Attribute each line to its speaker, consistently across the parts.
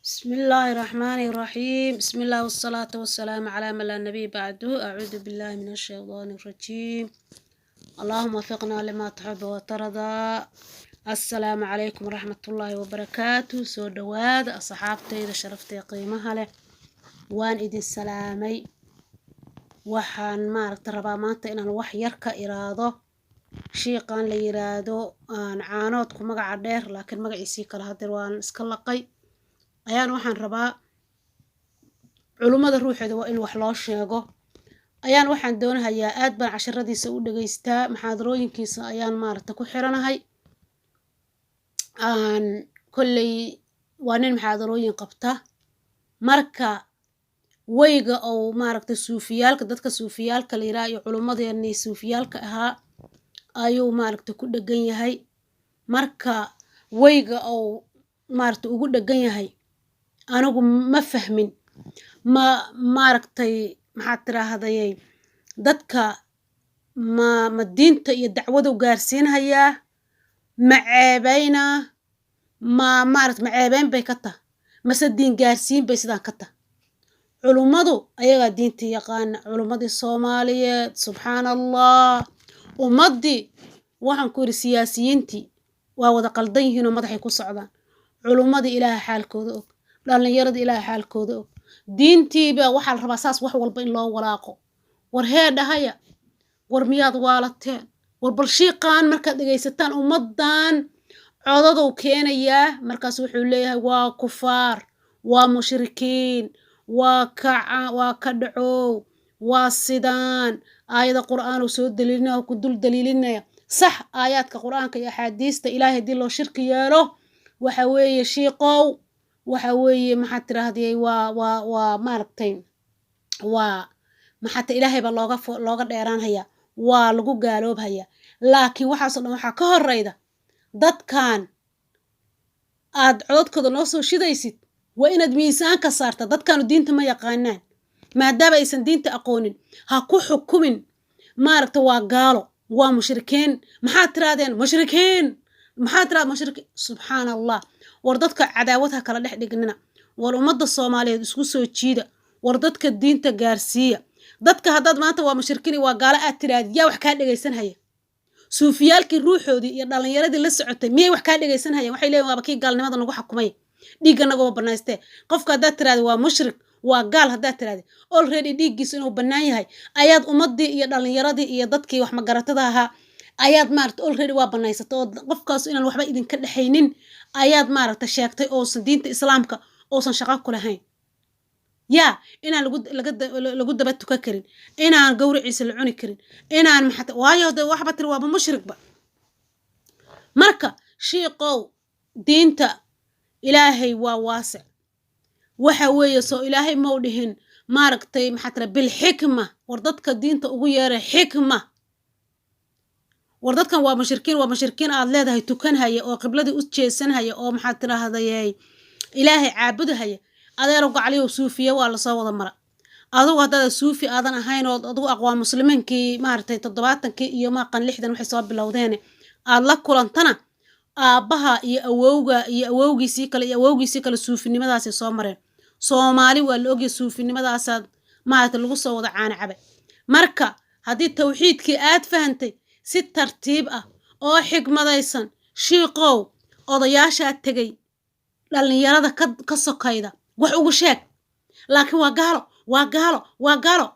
Speaker 1: بسم الله الرحمن الرحيم بسم الله والصلاة والسلام على من لا نبي بعده أعوذ بالله من الشيطان الرجيم اللهم وفقنا لما تحب وترضى. السلام عليكم ورحمة الله وبركاته. سو دواد أصحابتي إذا شرفتي قيمها له وان إذن سلامي waxaan maaragta rabaa maanta inaan wax yar ka iraado shiiqan la yiraahdo aan caanood ku magaca dheer laakiin magaciisii kala hadir waan iska laqay ayaan waxaan rabaa culumada ruuxeeda waa in wax loo sheego ayaan waxaan doonayaa aad baan casharadiisa u dhageystaa maxaadarooyinkiisa ayaan maaragta ku xiranahay aan kulley waa nin maxaadarooyin qabta marka wayga oo maaragta suufiyaalka dadka suufiyaalka la yiraahdo culumadeennii suufiyaalka ahaa ayuu maaragta ku dhagan yahay marka wayga oo maaragta ugu dhagan yahay anigu ma fahmin maaragtay maxaad tiraahday dadka ma diinta iyo dacwada u gaarsiinhayaa ma ceebayna maaragta ma ceebayn bay ka tahay mase diin gaarsiin bay sidaan ka tahay culumadu ayagaa diinta yaqaana culumadii Soomaaliyeed subxaan allah ummadii waxaan ku yiri siyaasiyiintii waa wada qaldan yihiin oo madaxay ku socdaan culumadii ilaahay xaalkooda og dhalinyaradii ilaahay xaalkooda og diintiiba waxaa la rabaa saas wax walba in loo walaaqo war heedhahaya war miyaad waalateen war bal shiiqaan markaad dhegaysataan ummadan codaduu keenayaa markaas wuxuu leeyahay waa kufaar waa mushrikiin waa ka dhacow waa sidaan aayada qur'aan uu soo daliilinaya ku dul daliilinaya sax aayaadka qur'aanka iyo axaadiista ilaahay hadii loo shirki yeelo waxa weeye shiiqow waxa weeye maxaad tiraahday waa maaragtay waa maxaad ilaahay ba looga dheeraanhaya waa lagu gaaloobhaya laakiin waxaas oo dhan waxaa ka horeyda dadkan aad codadkooda noo soo shidaysid waa inaad miisaan ka saarta dadkaanu diinta ma yaqaanaan maadaama aysan diinta aqoonin ha ku xukumin maaragta waa gaalo waa mushrikiin maxaad tiraadeen mushrikiin maxaad tiraad mushrikiin subxaan allah war dadka cadaawad ha kala dhex dhignina war ummadda Soomaaliyeed isku soo jiida war dadka diinta gaarsiiya dadka haddaad maanta waa mushrikiin waa gaalo aad tiraad yaa wax kaa dhagaysan haya suufiyaalkii ruuxoodii iyo dhalinyaradii la socotay miyay wax kaa dhagaysan haya waxay leeyihiin waaba kii gaalnimada lagu xukumay dhiigga nagoo banaystay qofka haddaad tiraahdo waa mushrik waa gaal haddaad tiraahdo already dhiiggiisu inuu bannaan yahay ayaad ummadii iyo dhalinyaradii iyo dadkii wax magaratada ahaa ayaad maaragta already waa banaysatay oo qofkaas inaan waxba idinka dhaxaynin ayaad maaragta sheegtay oosan diinta islaamka oosan shaqo ku lahayn yaa inaan lagu daba tuka karin inaan gowriciisa la cuni karin inaan maxaa waayo waxba tir waaba mushrikba marka shiiqow diinta ilaahay waa waasic waxa weeye soo ilaahay ma u dhihin maaragtay maxaa tira bil xikma war dadka diinta ugu yeeray xikma war dadkan waa mushrikiin aad leedahay tukanhaya oo qibladii u jeesanhaya oo maxaa tiraahday ilaahay caabudahaya adeero gacaliyo suufiya waa la soo wada mara adigu hadda suufi aadan ahayn oo adigu aqwaa muslimiinkii maaragtay 70kii iyo maaqan 60 waxay soo bilowdeen aad la kulantana aabaha iyo awowgiisii kale suufinimadaas soo mareen Soomaali waa la ogyahay suufinimadaas maaragtay lagu soo wada caana cabay marka hadii tawxiidkii aad fahantay si tartiib ah oo xigmadaysan shiiqow odayaasha tagay dhalinyarada ka sokayda wax ugu sheeg laakiin waa gaalo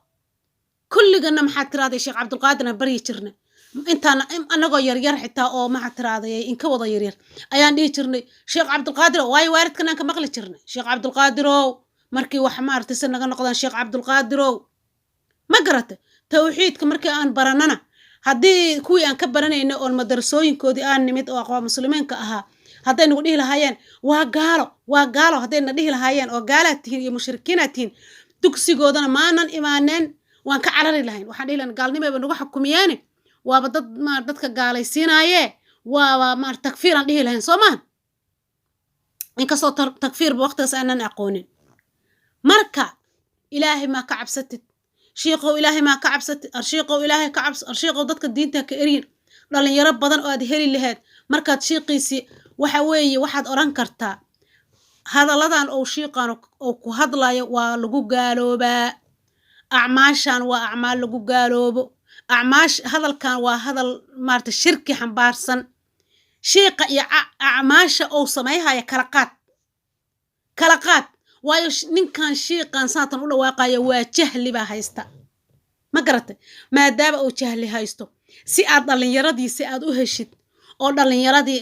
Speaker 1: kulligana maxaad tiraahday Sheekh Cabdulqaadir bari jirna intaan anagoo yar xitaa oo maxaad tiraahday in ka wada yar ayaan dhihi jirnay Sheekh Cabdulqaadir way waalidkan ka maqli jirnay Sheekh Cabdulqaadir markii wax maartay san naga noqdaan Sheekh Cabdulqaadir ma garatay tawxiidka markii aan baranana haddii kuwii aan ka baranayno oo madrasooyinkoodii aan nimid oo aqoon muslimiinka ahaa hadday nagu dhihi lahaayeen waa gaalo haddayna dhihi lahaayeen oo gaalaad tihiin iyo mushrikiinaad tihiin dugsigoodana maanan imaaneen waan ka carari lahayn waxaan dhihi lahayn gaalnimayba nagu xukumiyeene waaba dadka gaalaysiinaaye waaba takfiir aan dhihi lahayn soo maahan inkastoo takfiirba waqtigaas aanan aqoonin marka ilaahay maa ka cabsatid shiiqow ilaahay maa ka cabsatid arshiiqow ilaahay ka cabs arshiiqow dadka diinta ka eriin dhalinyaro badan oo aad heli lahayd markaad shiiqiisii waxa weeye waxaad oran kartaa hadalladan oo shiiqan oo ku hadlayo waa lagu gaaloobaa acmaashan waa acmaal lagu gaaloobo hadalkan waa hadal maarta shirki xambaarsan shiiqa iyo acmaasha oo sameeyay kala qaad waayo ninkan shiiqan saatan u dhawaaqayo waa jahli ba haysta ma garatay maadaama uu jahli haysto si aad dhalinyaradii si aad u heshid oo dhalinyaradii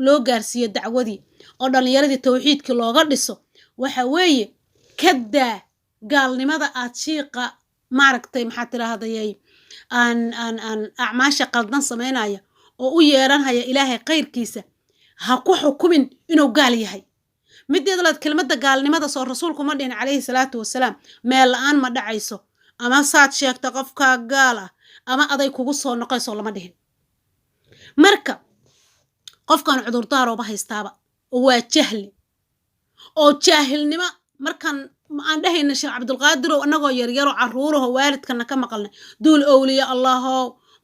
Speaker 1: loo gaarsiiyo dacwadii oo dhalinyaradii tawxiidkii looga dhiso waxa weeye kada gaalnimada aad shiiqa maaragtay maxaa tiraahday aan acmaasha qaldan sameynaya oo u yeeranaya ilaahay qayrkiisa ha ku xukumin inuu gaal yahay mideeda laad kelmadda gaalnimada soo rasuulku ma dhihin calayhi salaatu wasalaam meel aan ma dhacayso ama saad sheegta qofka gaal ah ama aday kugu soo noqayso lama dhihin marka qofkan cudurdaar oo haystaaba oo waa jahli oo jaahilnimo markan aan dhahayna sheekh Cabdulqaadir oo anagoo yar caruuraha waalidkana ka maqalnay duul awliya allah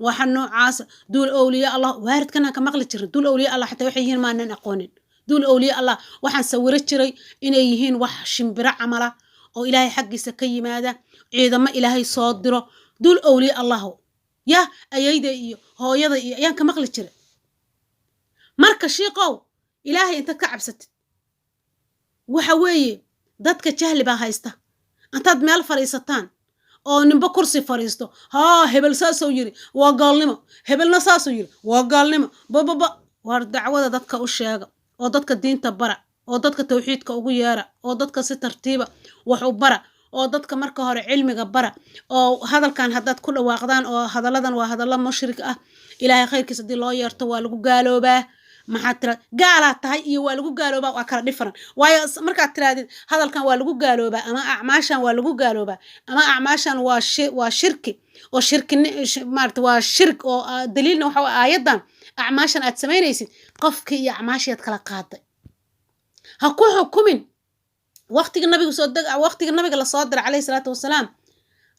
Speaker 1: waxa noocaas duul awliya allah waalidkana ka maqli jiray duul awliya allah xataa waxay yihiin maanan aqoonin duul awliya allah waxaan sawiro jiray inay yihiin wax shimbira camala oo ilaahay xaqiisa ka yimaada ciidamo ilaahay soo diro duul awliya allah ya ayayda iyo hooyada iyo ayaan ka maqli jiray marka shiiqow ilaahay inta ka cabsatid waxa weeye dadka jahli ba haysta antaad meel fariisataan oo ninba kursi fariisto hebel saasoo yiri waa gaalnimo hebelna saasoo yiri waa gaalnimo baba war dacwada dadka u sheega oo dadka diinta bara oo dadka tawxiidka ugu yeera oo dadka si tartiiba wax u bara oo dadka marka hore cilmiga bara oo hadalkan haddaad ku dhawaaqdaan oo hadalladan waa hadalla mushrik ah ilaahay khayrkiisa hadii loo yeerto waa lagu gaaloobaa maxaa tira gaala tahay iyo waa lagu gaaloobaa waa kala different waayo markaad tiraadid hadalkan waa lagu gaaloobaa ama acmaashan waa lagu gaaloobaa ama acmaashan waa shirki oo shirki maarta waa shirk oo daliilna waxa aayadan acmaashan aad sameynaysid qofkii iyo acmaashiyaad kala qaaday ha ku xukumin waqtiga nabiga la soo diray calayhi salaatu wasalaam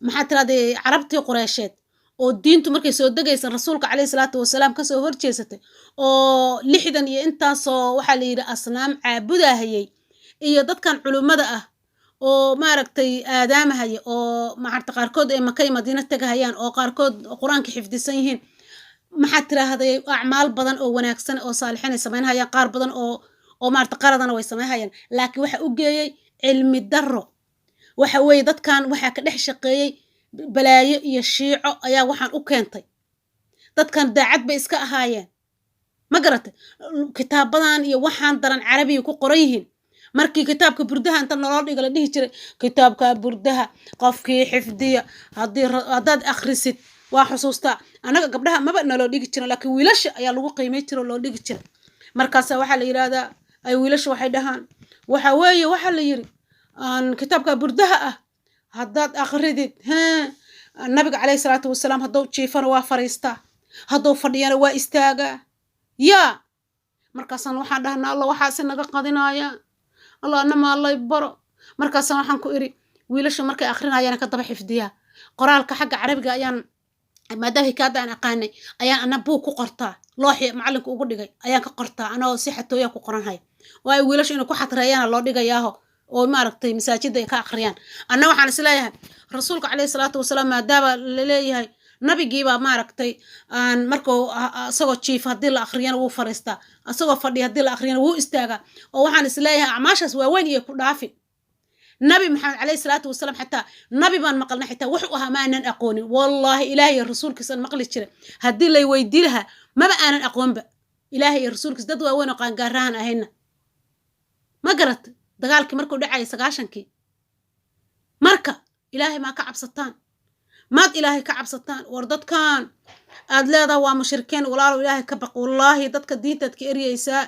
Speaker 1: maxaa tiraahday carabtii qureysheed oo diintu markay soo degaysan rasuulka calayhi salaatu wasalaam ka soo horjeesatay oo 60 iyo intaasoo waxa la yiri asnaam caabudahayay iyo dadkan culimada ah oo maaragtay aadaamahaya oo maarta qaarkood ay Makay Madiina tagayaan oo qaarkood quraanka xifdisan yihiin maxaa tiraahday acmaal badan oo wanaagsan oo saalixin sameynayaan qaar badan oo maarta qaradana way sameeyaan laakiin waxa u geeyay cilmi darro waxa weeye dadkan waxa ka dhex shaqeeyay balaayo iyo shiico ayaa waxaan u keentay dadkan daacad bay iska ahaayeen ma garatay kitaabadan iyo waxaan daran carabiga ku qoran yihiin markii kitaabka burdaha inta nolol dhiga la dhihi jiray kitaabka burdaha qofkii xifdiya haddaad akhrisid waa xusuusta anaga gabdhaha maba nolol dhigi jiray laakiin wiilasha ayaa lagu qiimay jiray loo dhigi jiray markaas waxa la yiraahdaa ay wiilasha waxay dhahaan waxa weeye waxa la yiri aan kitaabka burdaha ah haddaad akhridid nabiga calayhi salaatu wasalaam hadduu jiifana waa fariistaa hadduu fadhiyana waa istaagaa yaa markaasaan waxaan dhahnaa alla waxaase naga qadinaaya alla anama allay baro markaasaan waxaan ku iri wiilasha markay akhrinayaan ka daba xifdiyaa qoraalka xagga carabiga ayaan maadaama hikaada aan aqaanay ayaan ana buug ku qortaa looxi macallinka ugu dhigay ayaan ka qortaa anoo si xatooya ku qoranhay waayo wiilasha inuu ku xatreeyana loo dhigayaaho oo maaragtay masaajidda ay ka akhriyaan anna waxaan isleeyahay rasuulka calayhi salaatu wasalaam maadaama la leeyahay nabigiiba maaragtay aan markuu asagoo jiif haddii la akhriyana wuu fariistaa asagoo fadhiya haddii la akhriyana wuu istaagaa oo waxaan isleeyahay acmaashaas waaweyn iyo ku dhaafin nabi maxamed calayhi salaatu wasalaam xataa nabi baan maqalnay xitaa wuxuu ahaa ma aanan aqoonin wallaahi ilaahay iyo rasuulkiisaan maqli jiray haddii lay weydii lahaa maba aanan aqoonba ilaahay iyo rasuulkiis dad waaweyn oo qaangaarahan ahayna ma garatay dagaalkii markuu dhacay 9kii marka ilaahay ma ka cabsataan maad ilaahay ka cabsataan war dadkan aad leedahay waa mushrikiin walaalo ilaahay ka baq wallaahi dadka diintaad ka eriyaysaa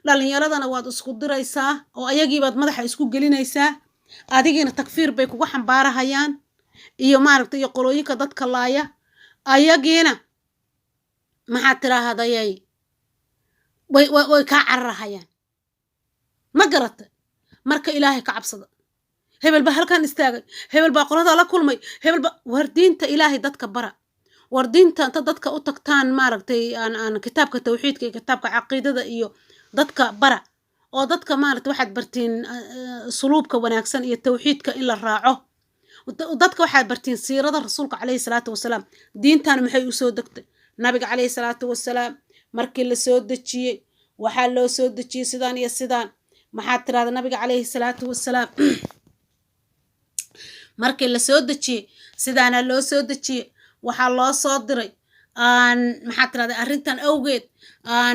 Speaker 1: dhalinyaradana waad isku diraysaa oo ayagii baad madaxa isku gelinaysaa adigina takfiir bay kugu xambaarahayaan iyo maaragtay iyo qolooyinka dadka laaya ayagiina maxaa tiraahday way ka cararahayaan ma garatay marka ilaahay ka cabsada hebel ba halkan istaagay hebel ba qolada la kulmay hebel ba war diinta ilaahay dadka bara war diinta inta dadka u tagtaan maaragtay aan kitaabka tawxiidka iyo kitaabka caqiidada iyo dadka bara oo dadka maaragtay waxaad bartiin suluubka wanaagsan iyo tawxiidka in la raaco dadka waxaad bartiin siirada rasuulka calayhi salaatu wasalaam diintan maxay u soo degtay nabiga calayhi salaatu wasalaam markii la soo dejiyey waxaa loo soo dejiyey sidaan iyo sidaan maxaad tiraahdaa nabiga calayhi salaatu wasalaam markii la soo dejiyey sidaana loo soo dejiyey waxaa loo soo diray maxaad tiraahdaa arrintan awgeed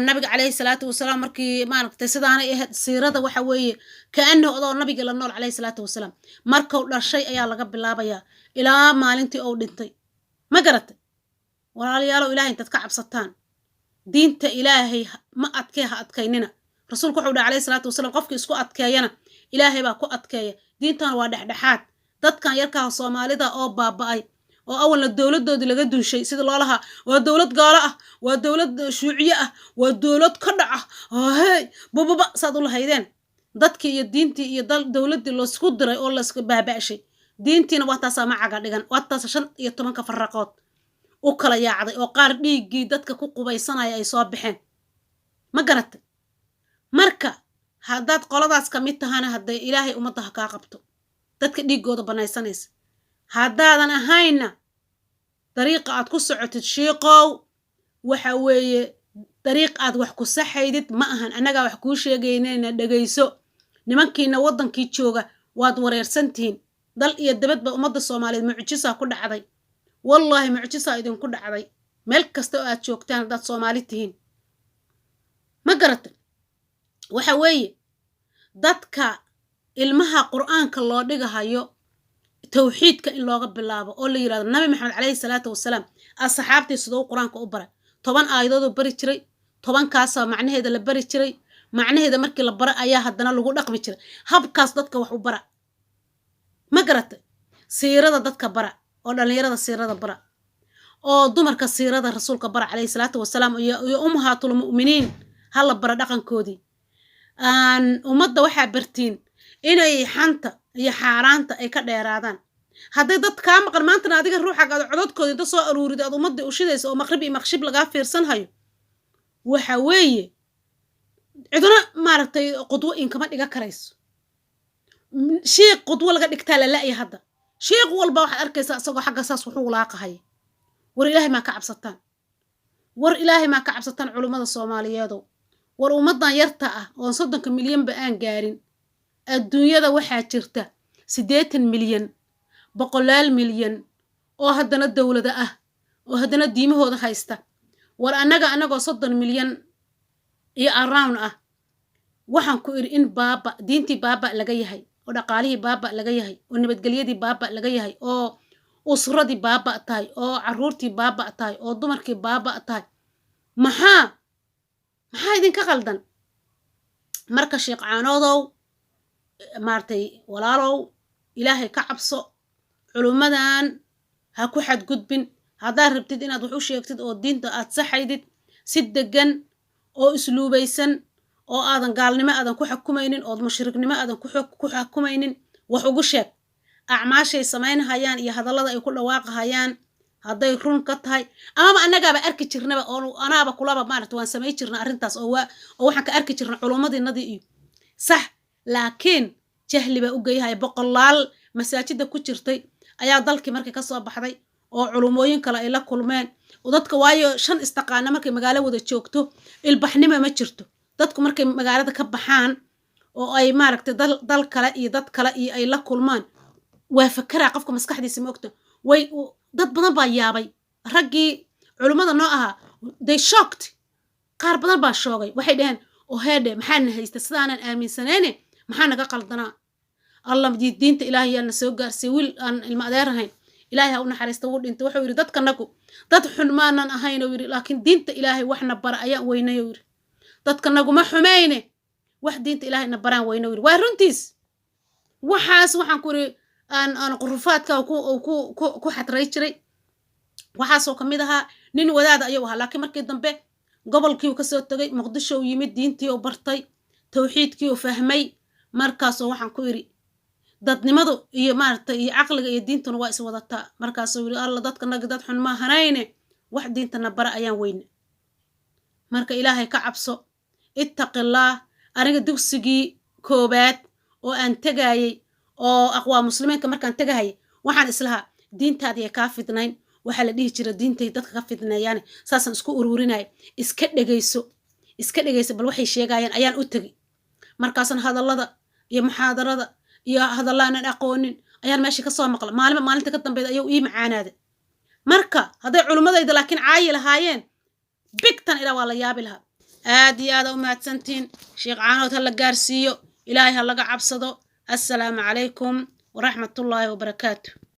Speaker 1: nabiga calayhi salaatu wasalaam markii maaragtay sidaanay ahayd siirada waxa weeye kaana odoo nabiga la nool calayhi salaatu wasalaam markuu dhashay ayaa laga bilaabayaa ilaa maalintii uu dhintay ma garatay walaalayaalow ilaahay intaad ka cabsataan diinta ilaahay ma ha adkaynina rasuulku wuxuu dhahay calayhi salaatu wasalaam qofkii isku adkeeyana ilaahay baa ku adkeeya diintan waa dhexdhexaad dadkan yarkaha soomaalida oo baaba'ay oo awalna dowladoodii laga dunshay sida loo lahaa waa dowlad gaalo ah waa dowlad shuuciye ah waa dowlad ka dhac ah hey bababa saad u lahaydeen dadkii iyo diintii iyo dowladdii loosku diray oo layska baaba'shay diintiina waa taasaa macaga dhigan waa taasa 15 farraqood u kala yaacday oo qaar dhiiggii dadka ku qubaysanaya ay soo baxeen ma garatay marka haddaad qoladaas ka mid tahana hadday ilaahay ummadda ha kaa qabto dadka dhiiggooda banaysanaysa haddaadan ahayna dariiqa aad ku socotid shiiqow waxa weeye dariiq aad wax ku saxaydid ma ahan annagaa wax kuu sheegaynayna dhegayso nimankiina waddankii jooga waad wareersantihiin dal iyo dabadba ummadda soomaaliyeed mucjisaa ku dhacday wallaahi mucjisaa idinku dhacday meel kasta oo aad joogtaan haddaad soomaali tihiin ma garatay waxa weeye dadka ilmaha qur'aanka loo dhigahayo tawxiidka in looga bilaabo oo la yiraahdo nabi maxamed calayhi salaatu wasalaam asxaabtii sidoo quraanka u baray 10 aayadood oo bari jiray 10 kaas macnaheeda la bari jiray macnaheeda markii la bara ayaa haddana lagu dhaqmi jiray habkaas dadka wax u bara ma garatay siirada dadka bara oo dhalinyarada siirada bara oo dumarka siirada rasuulka bara calayhi salaatu wasalaam iyo ummahatul mu'miniin hala bara dhaqankoodii ummadda waxaa bartiin inay xanta iyo xaaraanta ay ka dheeraadaan hadday dad kaa maqan maantana adiga ruuxaaga aad cododkooda inta soo aruurid aad ummadda u shidayso oo maqrib iyo maqshib lagaa fiirsan hayo waxa weeye ciduna maaragtay qudwo inkama dhiga karayso sheekh qudwo laga dhigtaa la la'ya hadda sheekh walba waxaad arkaysaa isagoo xagga saas wuxuu laaqahay war ilaahay ma ka cabsataan war ilaahay ma ka cabsataan culimada Soomaaliyeedo war ummadan yarta ah oo 30 milyan ba aan gaarin adduunyada waxaa jirta 80 milyan 100 milyan oo haddana dawlada ah oo haddana diimahooda haysta war anagoo 30 milyan iyo around ah waxaan ku iri in baaba diintii baaba laga yahay oo dhaqaalihii baaba laga yahay oo nabadgelyadii baaba laga yahay oo usradii baaba tahay oo caruurtii baaba tahay oo dumarkii baaba tahay maxaa idinka qaldan marka sheekh caanoodow maartay walaalow ilaahay ka cabso culumadan ha ku xadgudbin haddaad rabtid inaad wax u sheegtid oo diinta aad saxaydid si degan oo isluubaysan oo aadan gaalnimo aadan ku xukumaynin oo mushriknimo aadan ku xukumaynin wax ugu sheeg acmaashay samaynahayaan iyo hadallada ay ku dhawaaqahayaan hadday run ka tahay ama annagaaba arki jirnaba oo anaaba kulaba maartay waan samay jirnaa arrintaas oo waxaan ka arki jirnaa culumadinadii iyo sax laakiin jahli baa u geeyahay boqolaal masaajida ku jirtay ayaa dalkii markii ka soo baxday oo culumooyin kale ay la kulmeen oo dadka waayo 5 istaqaana markay magaalo wada joogto ilbaxnimo ma jirto dadku markay magaalada ka baxaan oo ay maaragtay dal kale iyo dad kale iyo ay la kulmaan waa fakara qofka maskaxdiisa ma ogto way dad badan baa yaabay raggii culumada noo ahaa they shocked qaar badan baa shoogay waxay dhaheen oo heede maxaan haysta sidaanan aaminsaneene maxaa naga qaldanaa allah diinta ilaahay yana soo gaarsay wiil aan ilma adeerahayn ilaahay ha u naxariisto wuu dhintay wuxuu yiri dadkanagu dad xun maanan ahayn oo yiri laakiin diinta ilaahay waxna bara ayaa weynayo yiri dadkanagu ma xumayne wax diinta ilaahay na baraan weynayo yiri waa runtiis waxaas waxaan ku yiri aan qurufaadka ku xatray jiray waxaasoo kamid ahaa nin wadaad ayuu ahaa laakiin markii dambe gobolkii uu ka soo tagay muqdisho uu yimid diintii uu bartay tawxiidkii uu fahmay markaasoo waxaan ku yiri dadnimadu iyo maartay iyo aqliga iyo diintuna waa is wadataa markaasoo yiri alla dadka naga dad xun ma hanayne wax diintana bara ayaan weyne marka ilaahay ka cabso ittaqillah aniga dugsigii koobaad oo aan tagayay oo aqwaa muslimiinka markaan tagayay waxaan islahaa diintaadii ay kaa fidnayn waxaa la dhihi jira diintay dadka ka fidneeyaan saasaan isku ururinay iska dhegayso bal waxay sheegayaan ayaan u tagi markaasan hadallada iyo muxaadarada iyo hadallaanan aqoonin ayaan meeshii ka soo maqla maalinta ka dambeyd ayuu ii macaanaaday marka hadday culimmadayda laakiin caayi lahaayeen bigtan ilaa waa la yaabi lahaa aad iyo aad u mahadsantiin sheekh caanood ha la gaarsiiyo ilaahay ha laga cabsado assalaamu calaykum waraxmatullaahi wabarakaatu